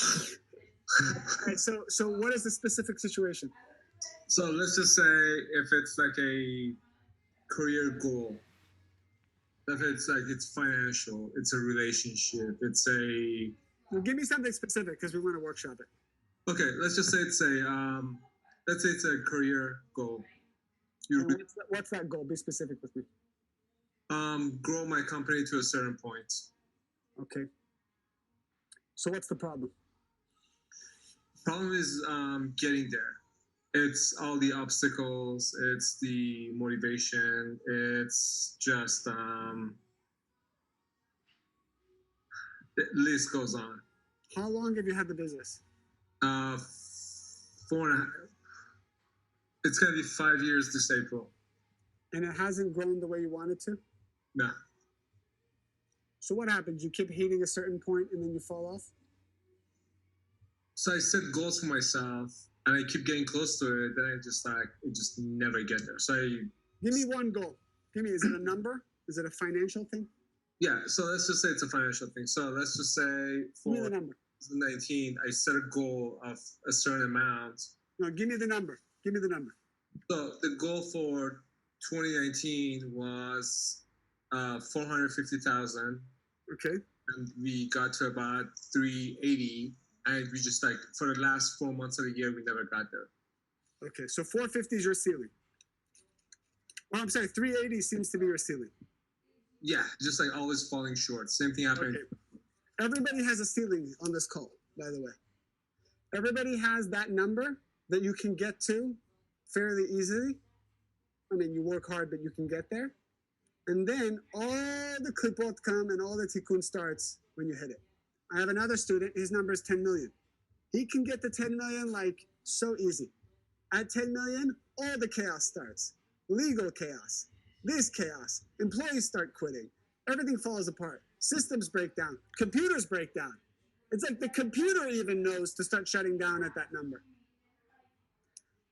All right, so what is the specific situation? So let's just say if it's like a career goal, if it's like it's financial, it's a relationship, it's a Well, give me something specific because we want to workshop it. okay. Let's just say it's a career goal. And what's that goal? Be specific with me. Grow my company to a certain point. Okay. So what's the problem? Problem is getting there. It's all the obstacles. It's the motivation. It's just the list goes on. How long have you had the business? 4.5. It's gonna be 5 years this April. And it hasn't grown the way you wanted to? No. So what happens? You keep hitting a certain point and then you fall off? So I set goals for myself and I keep getting close to it, then I just never get there. So give me one goal. Is it a number? Is it a financial thing? Yeah, so let's just say it's a financial thing. So let's just say for 2019, I set a goal of a certain amount. No, give me the number. So the goal for 2019 was 450,000. Okay. And we got to about 380, and we just like for the last 4 months of the year, we never got there. Okay, so 450 is your ceiling. Well, I'm sorry, 380 seems to be your ceiling. Yeah, just like always falling short. Same thing happened. Okay. Everybody has a ceiling on this call, by the way. Everybody has that number that you can get to fairly easily. I mean, you work hard, but you can get there. And then all the klipot come and all the tikkun starts when you hit it. I have another student, his number is 10 million. He can get to 10 million like so easy. At 10 million, all the chaos starts. Legal chaos, this chaos, employees start quitting, everything falls apart, systems break down, computers break down. It's like the computer even knows to start shutting down at that number.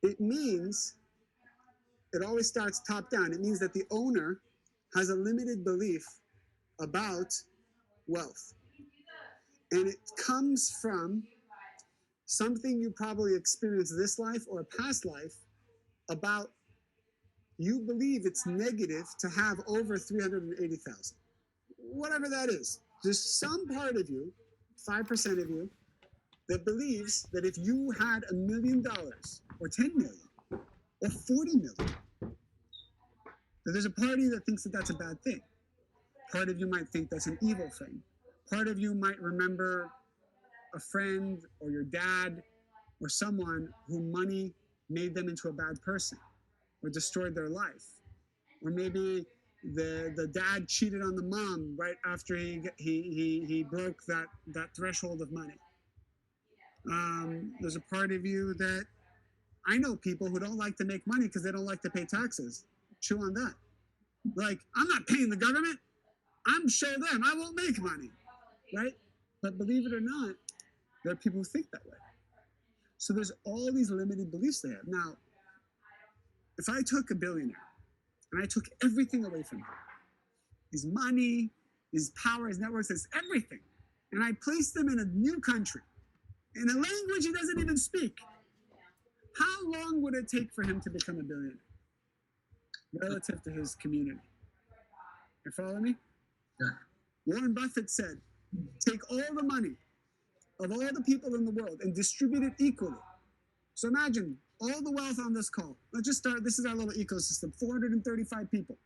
It means it always starts top down. It means that the owner has a limited belief about wealth. And it comes from something you probably experienced this life or a past life about you believe it's negative to have over 380,000. Whatever that is. There's some part of you, 5% of you, that believes that if you had $1 million or 10 million or 40 million, that there's a part of you that thinks that that's a bad thing. Part of you might think that's an evil thing. Part of you might remember a friend or your dad or someone who money made them into a bad person or destroyed their life. Or maybe the dad cheated on the mom right after he broke that threshold of money. There's a part of you that I know people who don't like to make money because they don't like to pay taxes. Chew on that. Like, I'm not paying the government. I'm sure them. I won't make money, right? But believe it or not, there are people who think that way. So there's all these limited beliefs they have. Now, if I took a billionaire and I took everything away from him, his money, his power, his networks, his everything, and I placed him in a new country, in a language he doesn't even speak, how long would it take for him to become a billionaire relative to his community? You follow me? Yeah. Warren Buffett said, take all the money of all the people in the world and distribute it equally. So imagine all the wealth on this call. Let's just start. This is our little ecosystem, 435 people.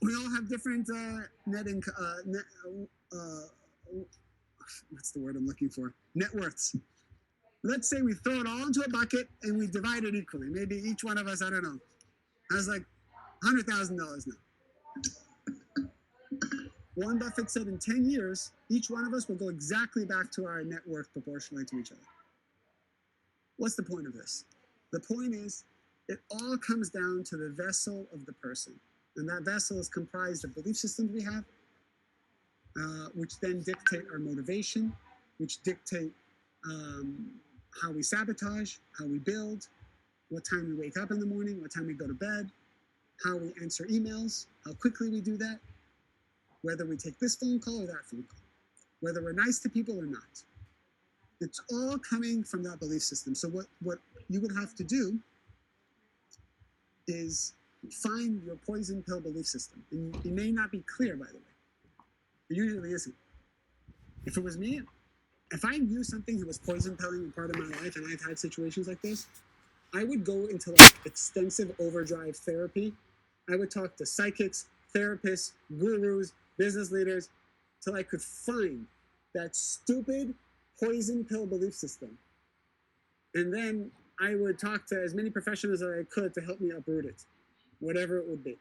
We all have different net income, what's the word I'm looking for? Net worths. Let's say we throw it all into a bucket and we divide it equally. Maybe each one of us, I don't know, has like $100,000 now. Warren Buffett said in 10 years, each one of us will go exactly back to our net worth proportionally to each other. What's the point of this? The point is, it all comes down to the vessel of the person. And that vessel is comprised of belief systems we have, which then dictate our motivation, which dictate how we sabotage, how we build, what time we wake up in the morning, what time we go to bed, how we answer emails, how quickly we do that, whether we take this phone call or that phone call. whether we're nice to people or not. It's all coming from that belief system. So what you would have to do is find your poison pill belief system. And it may not be clear, by the way. It usually isn't. If it was me, if I knew something that was poison pilling a part of my life and I've had situations like this, I would go into like extensive overdrive therapy. I would talk to psychics, therapists, gurus, business leaders, till I could find that stupid poison pill belief system. And then I would talk to as many professionals as I could to help me uproot it, whatever it would be.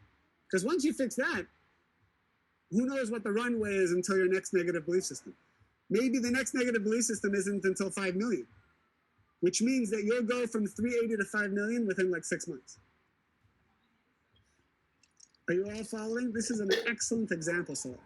Because once you fix that, who knows what the runway is until your next negative belief system. Maybe the next negative belief system isn't until 5 million, which means that you'll go from 380 to 5 million within like 6 months. Are you all following? This is an excellent example, Salah.